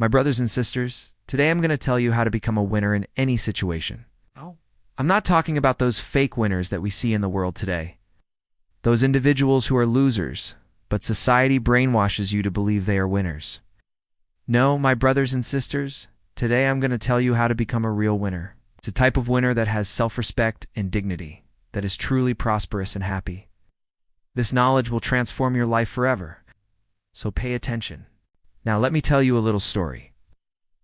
My brothers and sisters, today I'm going to tell you how to become a winner in any situation. Oh. I'm not talking about those fake winners that we see in the world today. Those individuals who are losers, but society brainwashes you to believe they are winners. No, my brothers and sisters, today I'm going to tell you how to become a real winner. It's a type of winner that has self-respect and dignity, that is truly prosperous and happy. This knowledge will transform your life forever. So pay attention. Now let me tell you a little story.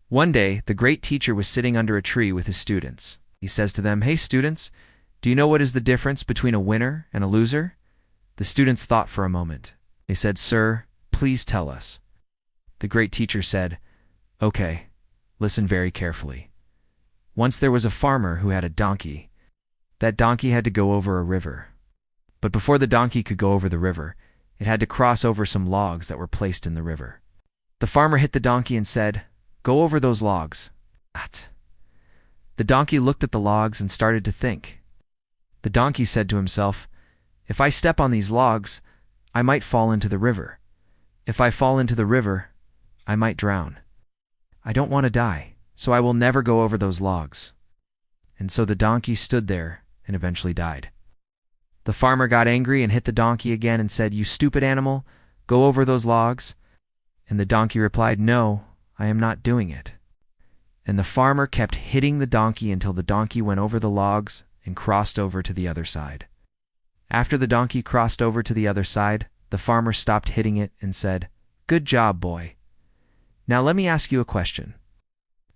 One day, the great teacher was sitting under a tree with his students. He says to them, "Hey students, do you know what is the difference between a winner and a loser?" The students thought for a moment. They said, "Sir, please tell us." The great teacher said, "Okay, listen very carefully. Once there was a farmer who had a donkey. That donkey had to go over a river. But before the donkey could go over the river, it had to cross over some logs that were placed in the river. The farmer hit the donkey and said, 'Go over those logs.' What? The donkey looked at the logs and started to think. The donkey said to himself, 'If I step on these logs, I might fall into the river. If I fall into the river, I might drown. I don't want to die, so I will never go over those logs.' And so the donkey stood there and eventually died. The farmer got angry and hit the donkey again and said, 'You stupid animal, go over those logs.' And the donkey replied, 'No, I am not doing it.' And the farmer kept hitting the donkey until the donkey went over the logs and crossed over to the other side. After the donkey crossed over to the other side, the farmer stopped hitting it and said, 'Good job, boy. Now let me ask you a question.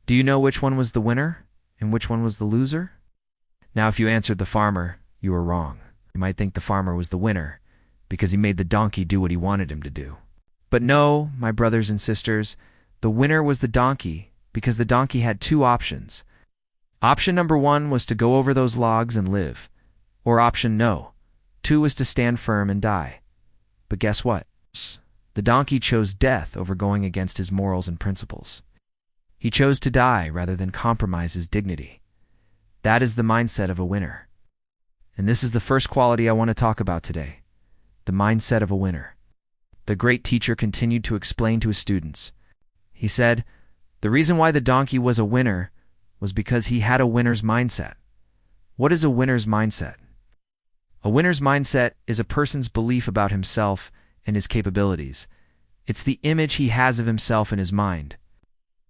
Do you know which one was the winner and which one was the loser?' Now if you answered the farmer, you were wrong. You might think the farmer was the winner because he made the donkey do what he wanted him to do. But no, my brothers and sisters, the winner was the donkey because the donkey had two options. Option number 1 was to go over those logs and live, or option 2 was to stand firm and die. But guess what? The donkey chose death over going against his morals and principles. He chose to die rather than compromise his dignity. That is the mindset of a winner. And this is the first quality I want to talk about today, the mindset of a winner. The great teacher continued to explain to his students. He said, the reason why the donkey was a winner was because he had a winner's mindset. What is a winner's mindset? A winner's mindset is a person's belief about himself and his capabilities. It's the image he has of himself in his mind.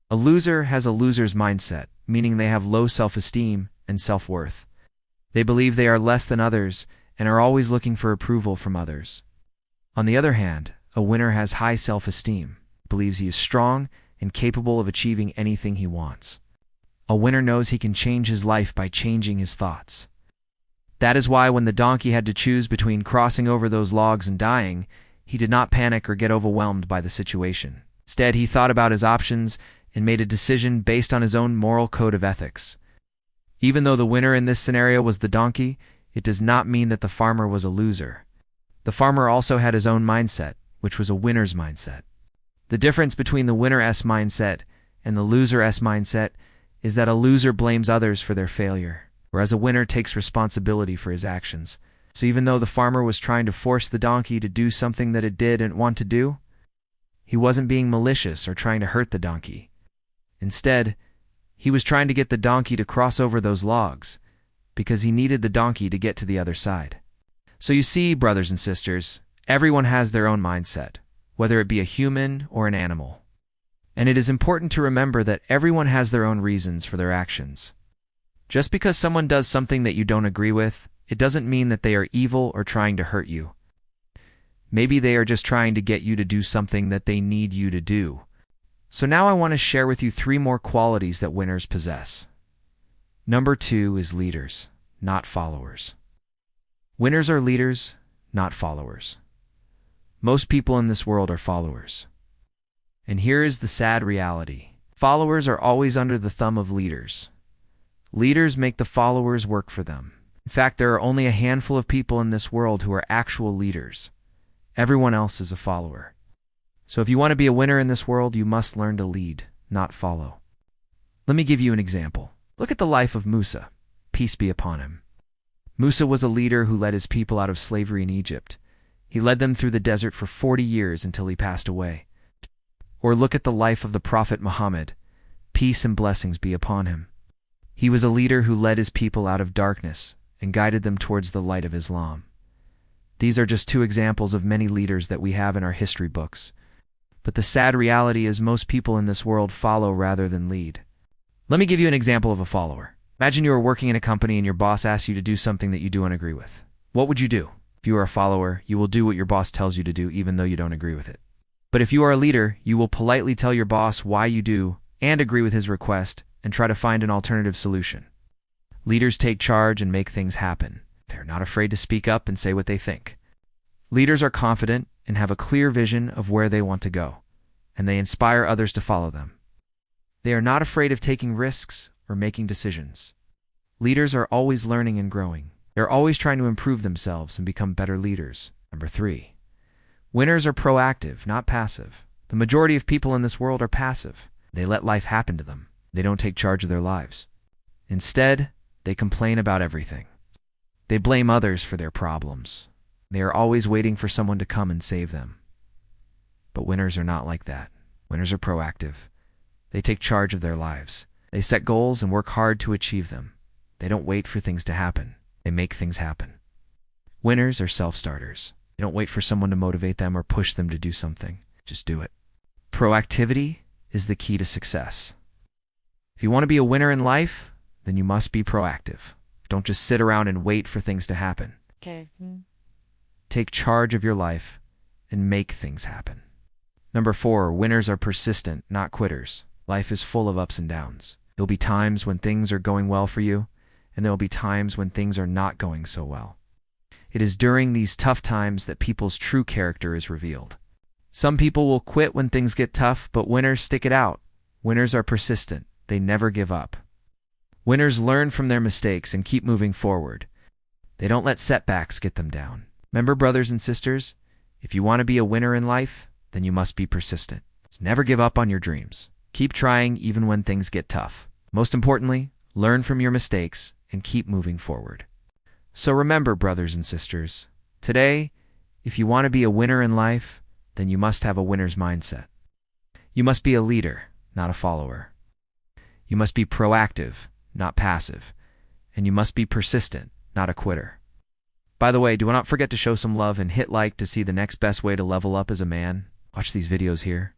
A loser has a loser's mindset, meaning they have low self-esteem and self-worth. They believe they are less than others and are always looking for approval from others. On the other hand, a winner has high self-esteem, believes he is strong and capable of achieving anything he wants. A winner knows he can change his life by changing his thoughts. That is why when the donkey had to choose between crossing over those logs and dying, he did not panic or get overwhelmed by the situation. Instead, he thought about his options and made a decision based on his own moral code of ethics. Even though the winner in this scenario was the donkey, it does not mean that the farmer was a loser. The farmer also had his own mindset, which was a winner's mindset. The difference between the winner's mindset and the loser's mindset is that a loser blames others for their failure, whereas a winner takes responsibility for his actions. So even though the farmer was trying to force the donkey to do something that it didn't want to do, he wasn't being malicious or trying to hurt the donkey. Instead, he was trying to get the donkey to cross over those logs because he needed the donkey to get to the other side. So you see, brothers and sisters, everyone has their own mindset, whether it be a human or an animal. And it is important to remember that everyone has their own reasons for their actions. Just because someone does something that you don't agree with, it doesn't mean that they are evil or trying to hurt you. Maybe they are just trying to get you to do something that they need you to do. So now I want to share with you 3 more qualities that winners possess. Number 2 is leaders, not followers. Winners are leaders, not followers. Most people in this world are followers. And here is the sad reality. Followers are always under the thumb of leaders. Leaders make the followers work for them. In fact, there are only a handful of people in this world who are actual leaders. Everyone else is a follower. So if you want to be a winner in this world, you must learn to lead, not follow. Let me give you an example. Look at the life of Musa, peace be upon him. Musa was a leader who led his people out of slavery in Egypt. He led them through the desert for 40 years until he passed away. Or look at the life of the Prophet Muhammad. Peace and blessings be upon him. He was a leader who led his people out of darkness and guided them towards the light of Islam. These are just two examples of many leaders that we have in our history books. But the sad reality is most people in this world follow rather than lead. Let me give you an example of a follower. Imagine you are working in a company and your boss asks you to do something that you don't agree with. What would you do? If you are a follower, you will do what your boss tells you to do even though you don't agree with it. But if you are a leader, you will politely tell your boss why you do and agree with his request and try to find an alternative solution. Leaders take charge and make things happen. They're not afraid to speak up and say what they think. Leaders are confident and have a clear vision of where they want to go, and they inspire others to follow them. They are not afraid of taking risks or making decisions. Leaders are always learning and growing. They're always trying to improve themselves and become better leaders. Number 3. Winners are proactive, not passive. The majority of people in this world are passive. They let life happen to them. They don't take charge of their lives. Instead, they complain about everything. They blame others for their problems. They are always waiting for someone to come and save them. But winners are not like that. Winners are proactive. They take charge of their lives. They set goals and work hard to achieve them. They don't wait for things to happen. They make things happen. Winners are self-starters. They don't wait for someone to motivate them or push them to do something. Just do it. Proactivity is the key to success. If you want to be a winner in life, then you must be proactive. Don't just sit around and wait for things to happen. Okay. Take charge of your life and make things happen. Number 4, winners are persistent, not quitters. Life is full of ups and downs. There'll be times when things are going well for you, and there'll be times when things are not going so well. It is during these tough times that people's true character is revealed. Some people will quit when things get tough, but winners stick it out. Winners are persistent. They never give up. Winners learn from their mistakes and keep moving forward. They don't let setbacks get them down. Remember, brothers and sisters, if you want to be a winner in life, then you must be persistent. Never give up on your dreams. Keep trying even when things get tough. Most importantly, learn from your mistakes and keep moving forward. So remember, brothers and sisters, today, if you want to be a winner in life, then you must have a winner's mindset. You must be a leader, not a follower. You must be proactive, not passive. And you must be persistent, not a quitter. By the way, do not forget to show some love and hit like to see the next best way to level up as a man. Watch these videos here.